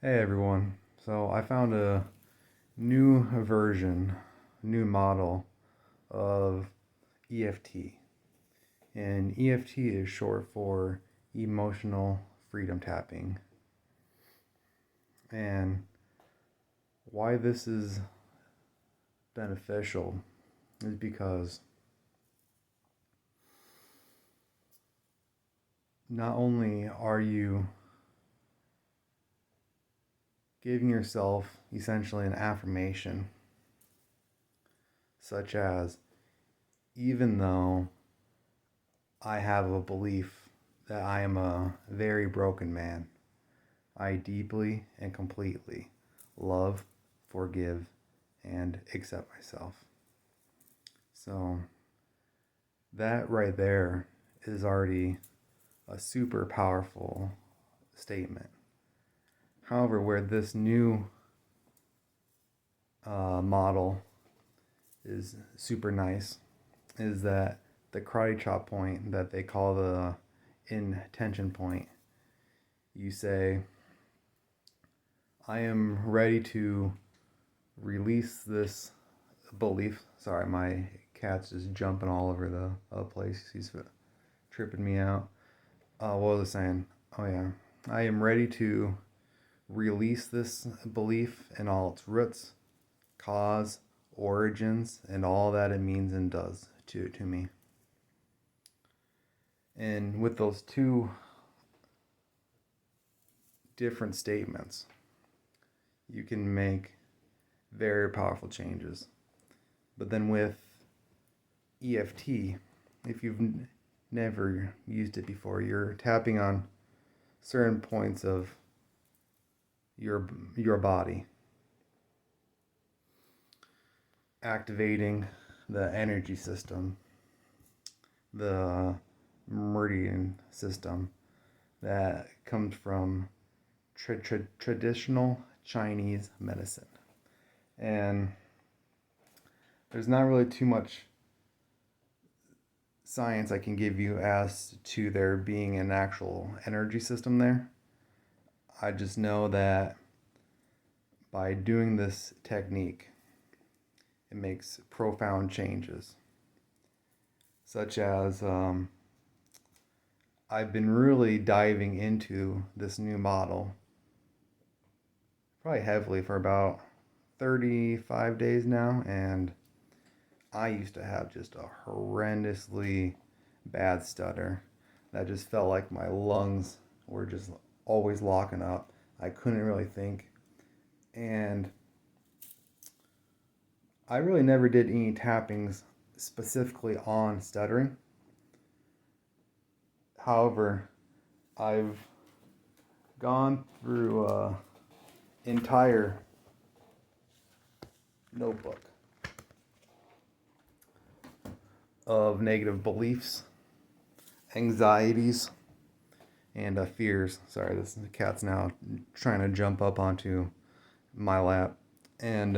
Hey everyone. So I found a new version, new model of EFT. And EFT is short for emotional freedom tapping. And why this is beneficial is because not only are you giving yourself essentially an affirmation, such as, even though I have a belief that I am a very broken man, I deeply and completely love, forgive, and accept myself. So, that right there is already a super powerful statement. However, where this new model is super nice is that the karate chop point that they call the intention point, you say, I am ready to release this belief. Sorry, my cat's just jumping all over the place. He's tripping me out. What was I saying? Oh, yeah. I am ready to release this belief in all its roots, cause, origins, and all that it means and does to me. And with those two different statements, you can make very powerful changes. But then with EFT, if you've never used it before, you're tapping on certain points of your body, activating the energy system, the meridian system that comes from traditional Chinese medicine. And there's not really too much science I can give you as to there being an actual energy system there. I just know that by doing this technique, it makes profound changes, such as I've been really diving into this new model probably heavily for about 35 days now, and I used to have just a horrendously bad stutter that just felt like my lungs were just always locking up. I couldn't really think, and I really never did any tappings specifically on stuttering. However, I've gone through an entire notebook of negative beliefs, anxieties, and fears. Sorry, this cat's now trying to jump up onto my lap. And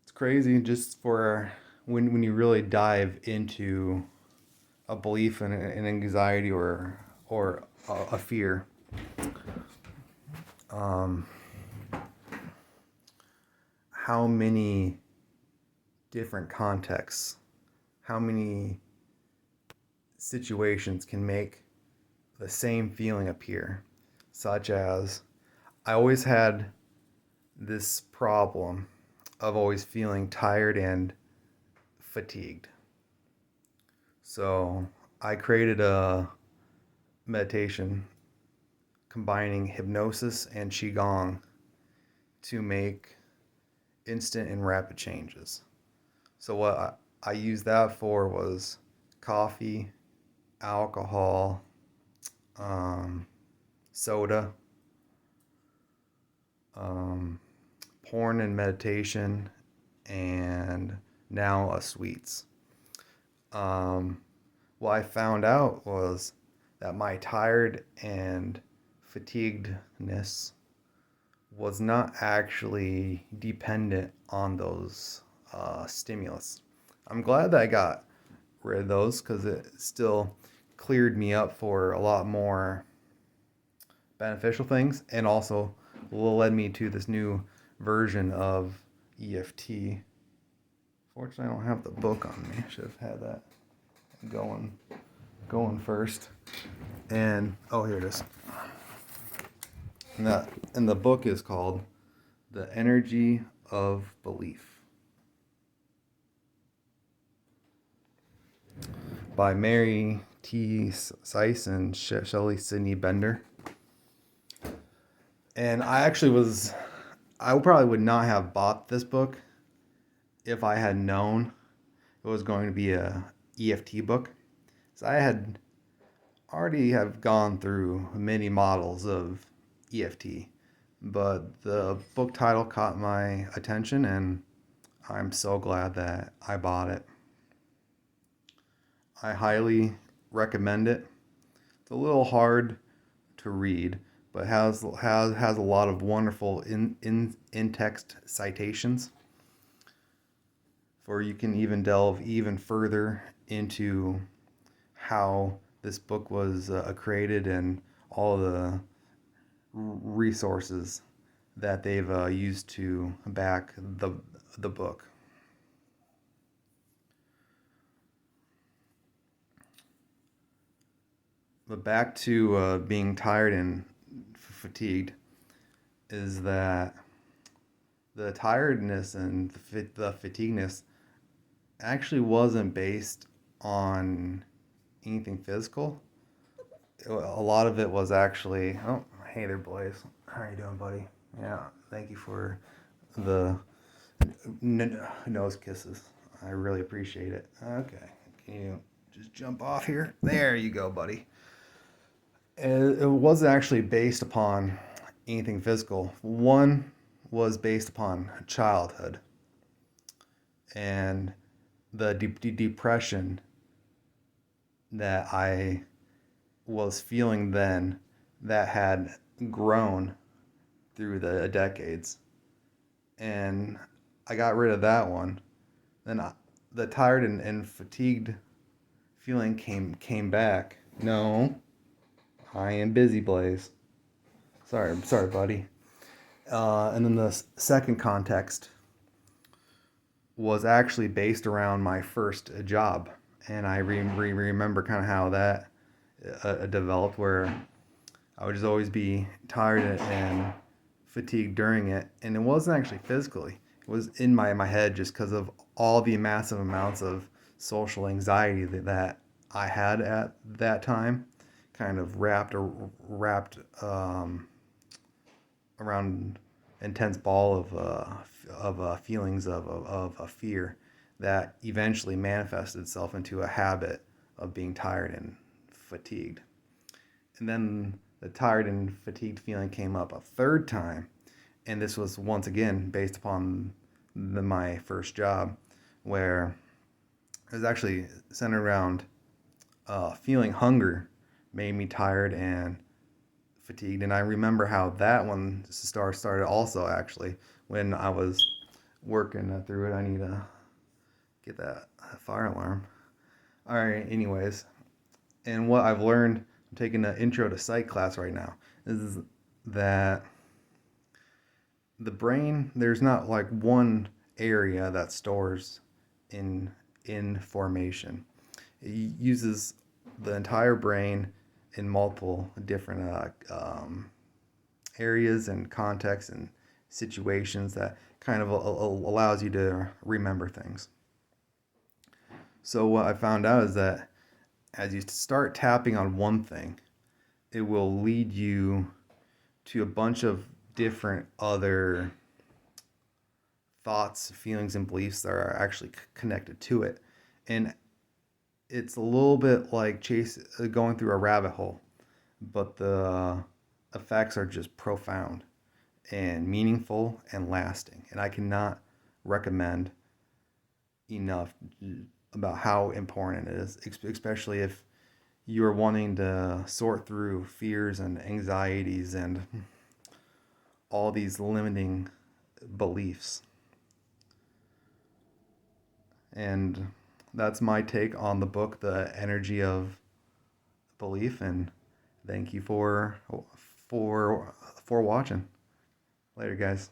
it's crazy just for when you really dive into a belief and an anxiety or a fear. Um, how many different contexts, how many situations can make the same feeling appear, such as I always had this problem of always feeling tired and fatigued. So I created a meditation combining hypnosis and qigong to make instant and rapid changes. So what I used that for was coffee, alcohol, soda, um, porn and meditation, and now sweets. What I found out was that my tired and fatiguedness was not actually dependent on those stimulus. I'm glad that I got rid of those because it still cleared me up for a lot more beneficial things, and also led me to this new version of EFT. Fortunately, I don't have the book on me. I should have had that going first. And oh, here it is. And the book is called The Energy of Belief by Mary T. Seiss and Shelley Sidney Bender. And I probably would not have bought this book if I had known it was going to be a EFT book. So I had already have gone through many models of EFT, but the book title caught my attention, and I'm so glad that I bought it. I highly recommend it. It's a little hard to read, but has a lot of wonderful in text citations. For you can even delve even further into how this book was created and all the resources that they've used to back the book. But back to being tired and fatigued, is that the tiredness and the fatigueness actually wasn't based on anything physical. A lot of it was actually, oh, hey there, Blaze. How are you doing, buddy? Yeah, thank you for the nose kisses. I really appreciate it. Okay, can you just jump off here? There you go, buddy. It wasn't actually based upon anything physical. One was based upon childhood and the depression that I was feeling then that had grown through the decades. And I got rid of that one. Then the tired and fatigued feeling came back. No, I am busy, Blaze. Sorry, buddy. And then the second context was actually based around my first job, and I remember kind of how that developed, where I would just always be tired and fatigued during it, and it wasn't actually physically. It was in my head, just because of all the massive amounts of social anxiety that I had at that time, kind of wrapped around intense ball of feelings of fear that eventually manifested itself into a habit of being tired and fatigued. And then the tired and fatigued feeling came up a third time, and this was once again based upon my first job, where it was actually centered around feeling hunger made me tired and fatigued. And I remember how that one started also, actually, when I was working through it. I need to get that fire alarm. All right, anyways. And what I've learned, I'm taking an intro to psych class right now, is that the brain, there's not like one area that stores in information. It uses the entire brain in multiple different areas and contexts and situations that kind of allows you to remember things. So what I found out is that as you start tapping on one thing, it will lead you to a bunch of different other thoughts, feelings, and beliefs that are actually connected to it. And it's a little bit like going through a rabbit hole, but the effects are just profound and meaningful and lasting. And I cannot recommend enough about how important it is, especially if you're wanting to sort through fears and anxieties and all these limiting beliefs. And that's my take on the book, The Energy of Belief. And thank you for for watching. Later, guys.